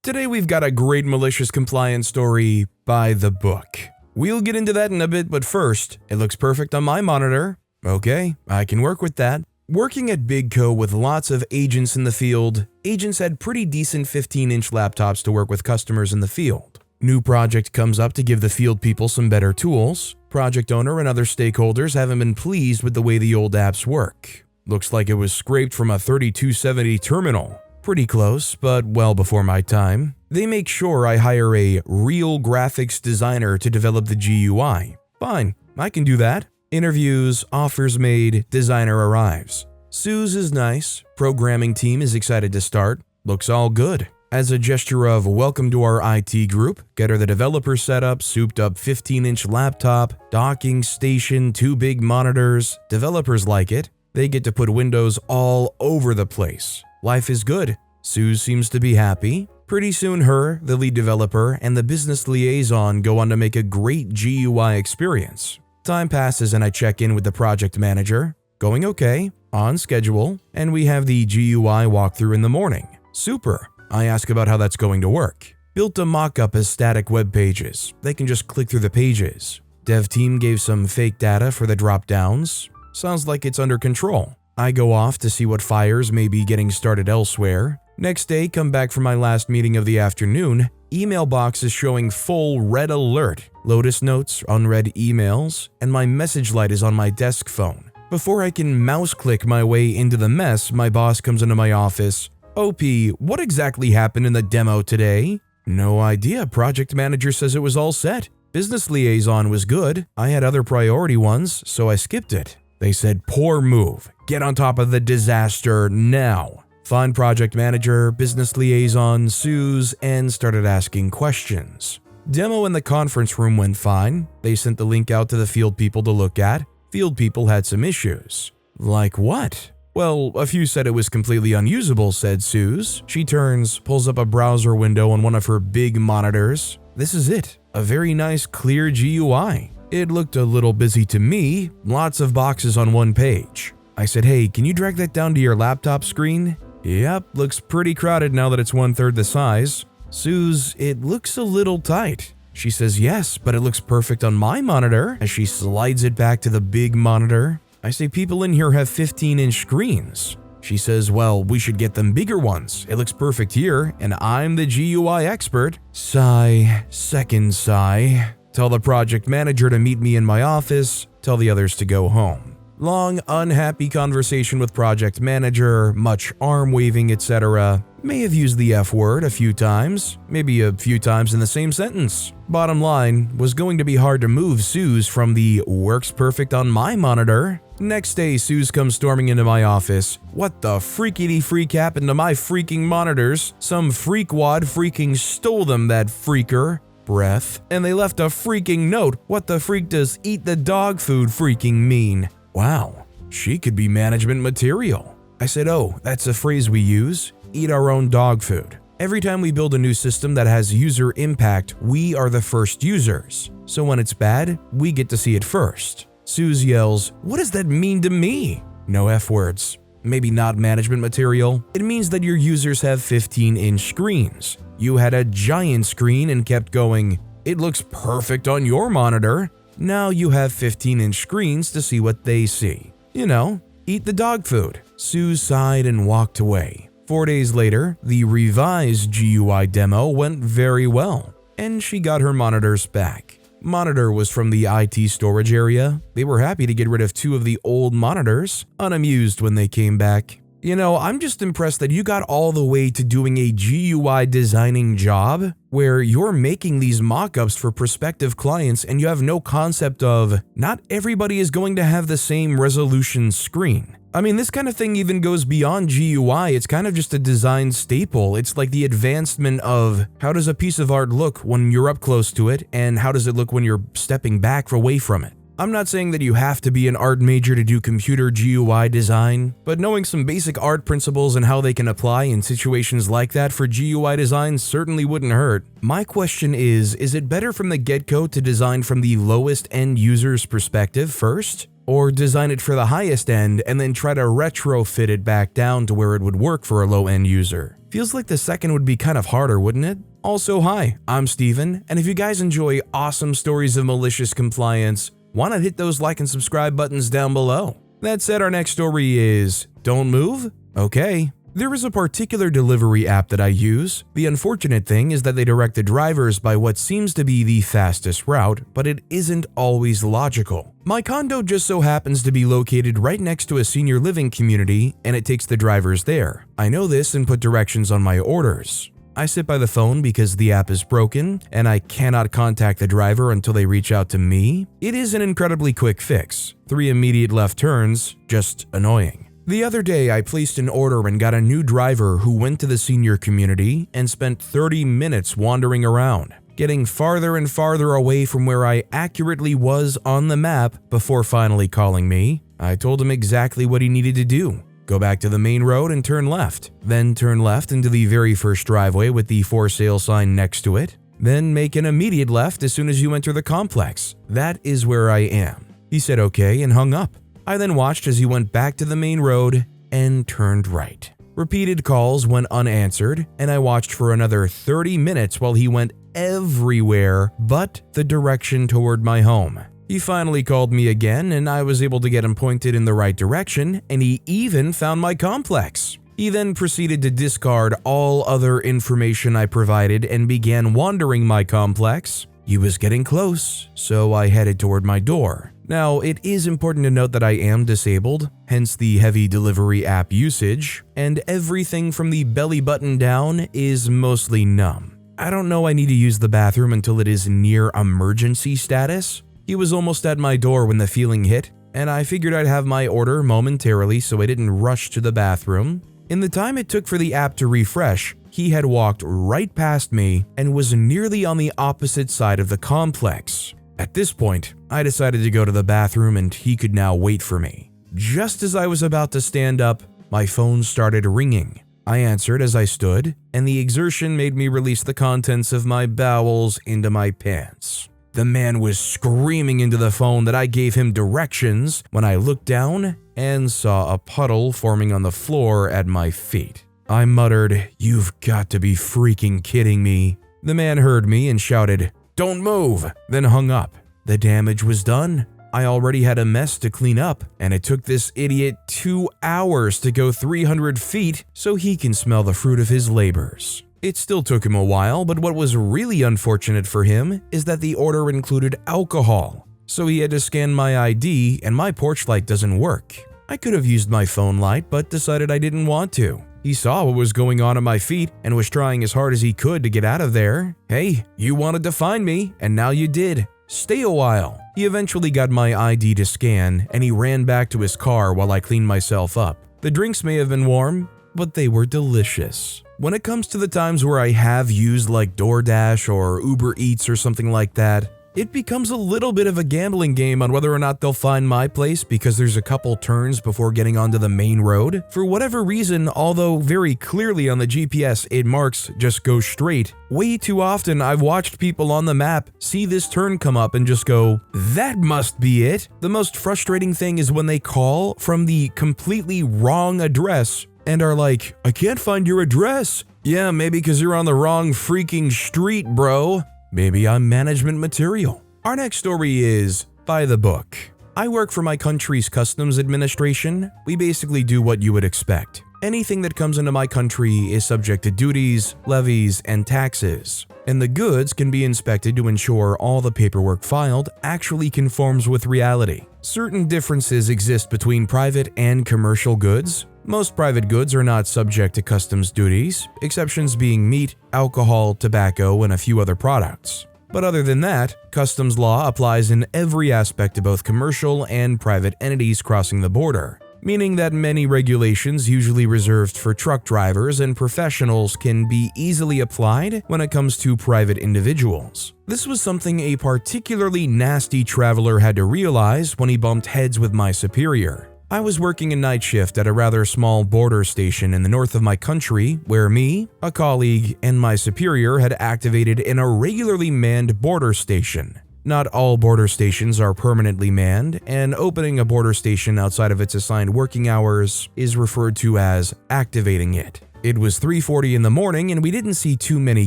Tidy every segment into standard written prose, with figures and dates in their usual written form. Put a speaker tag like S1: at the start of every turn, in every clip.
S1: Today we've got a great malicious compliance story by the book. We'll get into that in a bit, but first, it looks perfect on my monitor. Okay, I can work with that. Working at Big Co with lots of agents in the field, agents had pretty decent 15-inch laptops to work with customers in the field. New project comes up to give the field people some better tools. Project owner and other stakeholders haven't been pleased with the way the old apps work. Looks like it was scraped from a 3270 terminal. Pretty close, but well before my time. They make sure I hire a real graphics designer to develop the GUI. Fine, I can do that. Interviews, offers made, designer arrives. Suze is nice, programming team is excited to start, looks all good. As a gesture of welcome to our IT group, get her the developer setup, souped up 15-inch laptop, docking station, 2 big monitors. Developers like it. They get to put windows all over the place. Life is good. Suze seems to be happy. Pretty soon her, the lead developer, and the business liaison go on to make a great GUI experience. Time passes and I check in with the project manager. Going okay, on schedule, and we have the GUI walkthrough in the morning. Super. I ask about how that's going to work. Built a mock-up as static web pages. They can just click through the pages. Dev team gave some fake data for the drop-downs. Sounds like it's under control. I go off to see what fires may be getting started elsewhere. Next day, come back from my last meeting of the afternoon. Email box is showing full red alert. Lotus notes, unread emails, and my message light is on my desk phone. Before I can mouse click my way into the mess, my boss comes into my office. OP, what exactly happened in the demo today? No idea. Project manager says it was all set. Business liaison was good. I had other priority ones, so I skipped it. They said, poor move. Get on top of the disaster now. Find project manager, business liaison, Suze, and started asking questions. Demo in the conference room went fine. They sent the link out to the field people to look at. Field people had some issues. Like what? Well, a few said it was completely unusable, said Suze. She turns, pulls up a browser window on one of her big monitors. This is it. A very nice, clear GUI. It looked a little busy to me, lots of boxes on one page. I said, hey, can you drag that down to your laptop screen? Yep, looks pretty crowded now that it's 1/3 the size. Suze, it looks a little tight. She says, yes, but it looks perfect on my monitor, as she slides it back to the big monitor. I say, people in here have 15-inch screens. She says, well, we should get them bigger ones. It looks perfect here, and I'm the GUI expert. Sigh, second sigh. Tell the project manager to meet me in my office, tell the others to go home. Long, unhappy conversation with project manager, much arm waving, etc. May have used the F word a few times, maybe a few times in the same sentence. Bottom line, was going to be hard to move Suze from the works perfect on my monitor. Next day, Suze comes storming into my office. What the freakity freak happened to my freaking monitors? Some freakwad freaking stole them, that freaker. Breath. And they left a freaking note. What the freak does eat the dog food freaking mean? Wow, she could be management material. I said, oh, that's a phrase we use. Eat our own dog food. Every time we build a new system that has user impact, we are the first users. So when it's bad, we get to see it first. Suze yells, what does that mean to me? No F words. Maybe not management material. It means that your users have 15-inch screens. You had a giant screen and kept going, it looks perfect on your monitor. Now you have 15-inch screens to see what they see. You know, eat the dog food. Suze sighed and walked away. 4 days later, the revised GUI demo went very well, and she got her monitors back. Monitor was from the IT storage area. They were happy to get rid of 2 of the old monitors, unamused when they came back. You know, I'm just impressed that you got all the way to doing a GUI designing job where you're making these mock-ups for prospective clients and you have no concept of not everybody is going to have the same resolution screen. I mean, this kind of thing even goes beyond GUI. It's kind of just a design staple. It's like the advancement of how does a piece of art look when you're up close to it and how does it look when you're stepping back away from it. I'm not saying that you have to be an art major to do computer GUI design, but knowing some basic art principles and how they can apply in situations like that for GUI design certainly wouldn't hurt. My question is it better from the get-go to design from the lowest end user's perspective first? Or design it for the highest end and then try to retrofit it back down to where it would work for a low-end user? Feels like the second would be kind of harder, wouldn't it? Also, hi, I'm Steven, and if you guys enjoy awesome stories of malicious compliance, why not hit those like and subscribe buttons down below? That said, our next story is Don't Move? Okay. There is a particular delivery app that I use. The unfortunate thing is that they direct the drivers by what seems to be the fastest route, but it isn't always logical. My condo just so happens to be located right next to a senior living community, and it takes the drivers there. I know this and put directions on my orders. I sit by the phone because the app is broken and I cannot contact the driver until they reach out to me. It is an incredibly quick fix. 3 immediate left turns, just annoying. The other day, I placed an order and got a new driver who went to the senior community and spent 30 minutes wandering around, getting farther and farther away from where I accurately was on the map before finally calling me. I told him exactly what he needed to do. Go back to the main road and turn left. Then turn left into the very first driveway with the for sale sign next to it. Then make an immediate left as soon as you enter the complex. That is where I am. He said okay and hung up. I then watched as he went back to the main road and turned right. Repeated calls went unanswered, and I watched for another 30 minutes while he went everywhere but the direction toward my home. He finally called me again, and I was able to get him pointed in the right direction, and he even found my complex. He then proceeded to discard all other information I provided and began wandering my complex. He was getting close, so I headed toward my door. Now, it is important to note that I am disabled, hence the heavy delivery app usage, and everything from the belly button down is mostly numb. I don't know I need to use the bathroom until it is near emergency status. He was almost at my door when the feeling hit, and I figured I'd have my order momentarily so I didn't rush to the bathroom. In the time it took for the app to refresh, he had walked right past me and was nearly on the opposite side of the complex. At this point, I decided to go to the bathroom and he could now wait for me. Just as I was about to stand up, my phone started ringing. I answered as I stood, and the exertion made me release the contents of my bowels into my pants. The man was screaming into the phone that I gave him directions when I looked down and saw a puddle forming on the floor at my feet. I muttered, "You've got to be freaking kidding me." The man heard me and shouted, "Don't move," then hung up. The damage was done. I already had a mess to clean up, and it took this idiot 2 hours to go 300 feet so he can smell the fruit of his labors. It still took him a while, but what was really unfortunate for him is that the order included alcohol, so he had to scan my ID and my porch light doesn't work. I could have used my phone light, but decided I didn't want to. He saw what was going on at my feet and was trying as hard as he could to get out of there. Hey, you wanted to find me, and now you did. Stay a while. He eventually got my ID to scan, and he ran back to his car while I cleaned myself up. The drinks may have been warm, but they were delicious. When it comes to the times where I have used like DoorDash or Uber Eats or something like that, it becomes a little bit of a gambling game on whether or not they'll find my place because there's a couple turns before getting onto the main road. For whatever reason, although very clearly on the GPS it marks just go straight, way too often I've watched people on the map see this turn come up and just go, "That must be it." The most frustrating thing is when they call from the completely wrong address and are like, "I can't find your address." Yeah, maybe because you're on the wrong freaking street, bro. Maybe I'm management material. Our next story is by the book. I work for my country's customs administration. We basically do what you would expect. Anything that comes into my country is subject to duties, levies, and taxes, and the goods can be inspected to ensure all the paperwork filed actually conforms with reality. Certain differences exist between private and commercial goods. Most private goods are not subject to customs duties, exceptions being meat, alcohol, tobacco, and a few other products. But other than that, customs law applies in every aspect of both commercial and private entities crossing the border, meaning that many regulations usually reserved for truck drivers and professionals can be easily applied when it comes to private individuals. This was something a particularly nasty traveler had to realize when he bumped heads with my superior. I was working a night shift at a rather small border station in the north of my country where me, a colleague, and my superior had activated an irregularly manned border station. Not all border stations are permanently manned, and opening a border station outside of its assigned working hours is referred to as activating it. It was 3:40 in the morning and we didn't see too many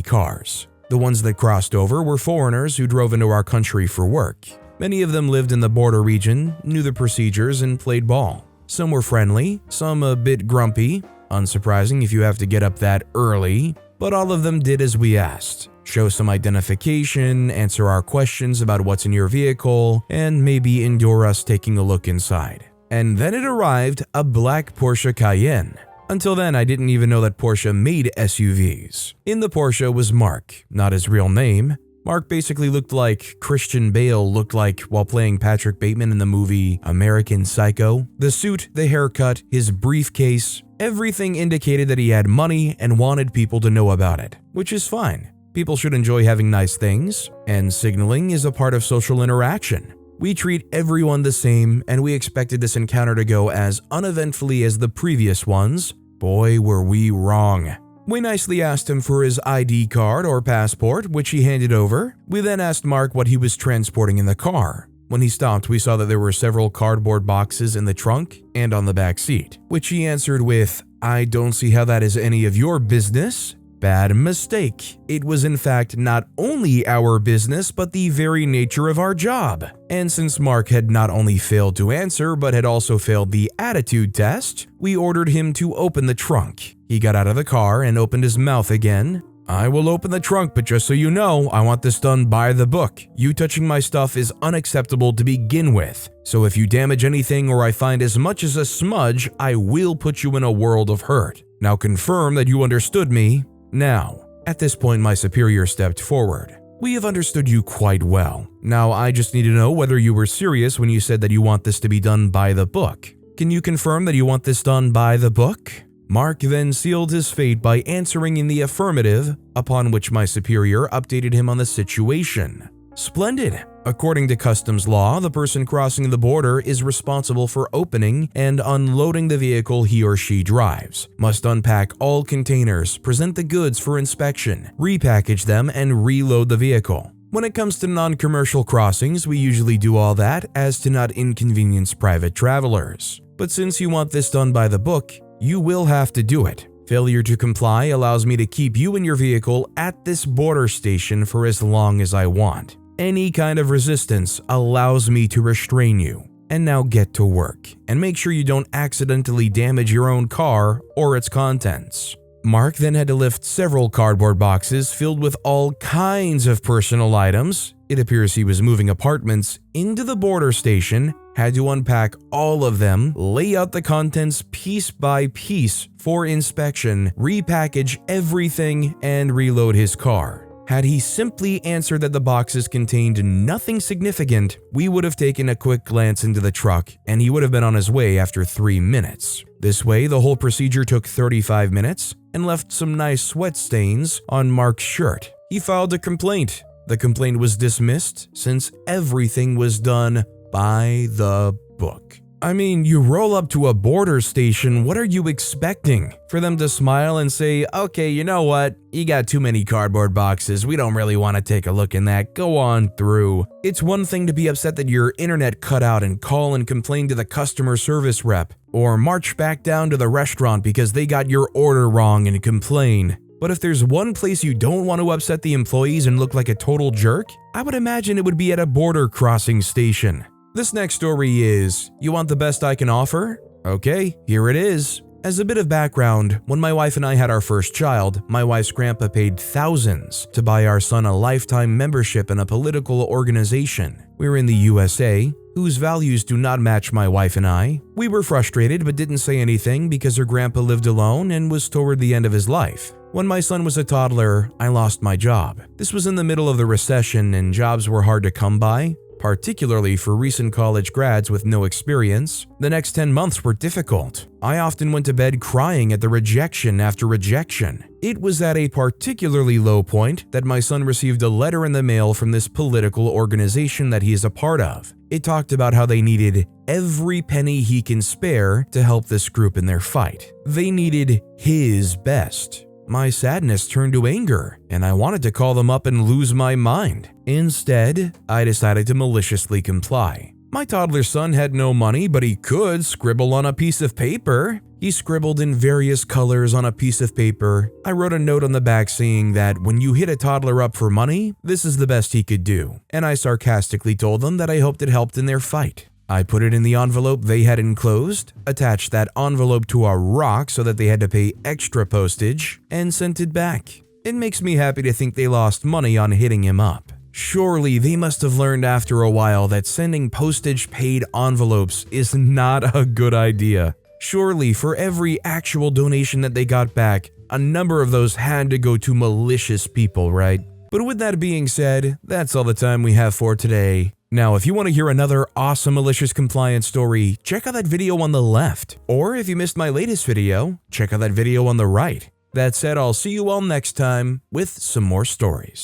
S1: cars. The ones that crossed over were foreigners who drove into our country for work. Many of them lived in the border region, knew the procedures, and played ball. Some were friendly, some a bit grumpy, unsurprising if you have to get up that early, but all of them did as we asked. Show some identification, answer our questions about what's in your vehicle, and maybe endure us taking a look inside. And then it arrived, a black Porsche Cayenne. Until then, I didn't even know that Porsche made SUVs. In the Porsche was Mark, not his real name. Mark basically looked like Christian Bale looked like while playing Patrick Bateman in the movie American Psycho. The suit, the haircut, his briefcase, everything indicated that he had money and wanted people to know about it, which is fine. People should enjoy having nice things, and signaling is a part of social interaction. We treat everyone the same, and we expected this encounter to go as uneventfully as the previous ones. Boy, were we wrong. We nicely asked him for his ID card or passport, which he handed over. We then asked Mark what he was transporting in the car. When he stopped, we saw that there were several cardboard boxes in the trunk and on the back seat, which he answered with, "I don't see how that is any of your business." Bad mistake. It was in fact not only our business, but the very nature of our job. And since Mark had not only failed to answer, but had also failed the attitude test, we ordered him to open the trunk. He got out of the car and opened his mouth again. "I will open the trunk, but just so you know, I want this done by the book. You touching my stuff is unacceptable to begin with. So if you damage anything or I find as much as a smudge, I will put you in a world of hurt. Now confirm that you understood me." Now, at this point, my superior stepped forward. "We have understood you quite well. Now, I just need to know whether you were serious when you said that you want this to be done by the book. Can you confirm that you want this done by the book?" Mark then sealed his fate by answering in the affirmative, upon which my superior updated him on the situation. Splendid! According to customs law, the person crossing the border is responsible for opening and unloading the vehicle he or she drives, must unpack all containers, present the goods for inspection, repackage them, and reload the vehicle. When it comes to non-commercial crossings, we usually do all that as to not inconvenience private travelers. But since you want this done by the book, you will have to do it. Failure to comply allows me to keep you and your vehicle at this border station for as long as I want. Any kind of resistance allows me to restrain you. And now get to work, and make sure you don't accidentally damage your own car or its contents. Mark then had to lift several cardboard boxes filled with all kinds of personal items. It appears he was moving apartments into the border station, had to unpack all of them, lay out the contents piece by piece for inspection, repackage everything, and reload his car. Had he simply answered that the boxes contained nothing significant, we would have taken a quick glance into the truck and he would have been on his way after 3 minutes. This way, the whole procedure took 35 minutes and left some nice sweat stains on Mark's shirt. He filed a complaint. The complaint was dismissed since everything was done by the book. I mean, you roll up to a border station, what are you expecting? For them to smile and say, "Okay, you know what? You got too many cardboard boxes. We don't really want to take a look in that. Go on through." It's one thing to be upset that your internet cut out and call and complain to the customer service rep, or march back down to the restaurant because they got your order wrong and complain. But if there's one place you don't want to upset the employees and look like a total jerk, I would imagine it would be at a border crossing station. This next story is, you want the best I can offer? Okay, here it is. As a bit of background, when my wife and I had our first child, my wife's grandpa paid thousands to buy our son a lifetime membership in a political organization. We're in the USA, whose values do not match my wife and I. We were frustrated but didn't say anything because her grandpa lived alone and was toward the end of his life. When my son was a toddler, I lost my job. This was in the middle of the recession and jobs were hard to come by, particularly for recent college grads with no experience. The next 10 months were difficult. I often went to bed crying at the rejection after rejection. It was at a particularly low point that my son received a letter in the mail from this political organization that he is a part of. It talked about how they needed every penny he can spare to help this group in their fight. They needed his best. My sadness turned to anger, and I wanted to call them up and lose my mind. Instead, I decided to maliciously comply. My toddler son had no money, but he could scribble on a piece of paper. He scribbled in various colors on a piece of paper. I wrote a note on the back saying that when you hit a toddler up for money, this is the best he could do, and I sarcastically told them that I hoped it helped in their fight. I put it in the envelope they had enclosed, attached that envelope to a rock so that they had to pay extra postage, and sent it back. It makes me happy to think they lost money on hitting him up. Surely they must have learned after a while that sending postage-paid envelopes is not a good idea. Surely for every actual donation that they got back, a number of those had to go to malicious people, right? But with that being said, that's all the time we have for today. Now, if you want to hear another awesome malicious compliance story, check out that video on the left. Or if you missed my latest video, check out that video on the right. That said, I'll see you all next time with some more stories.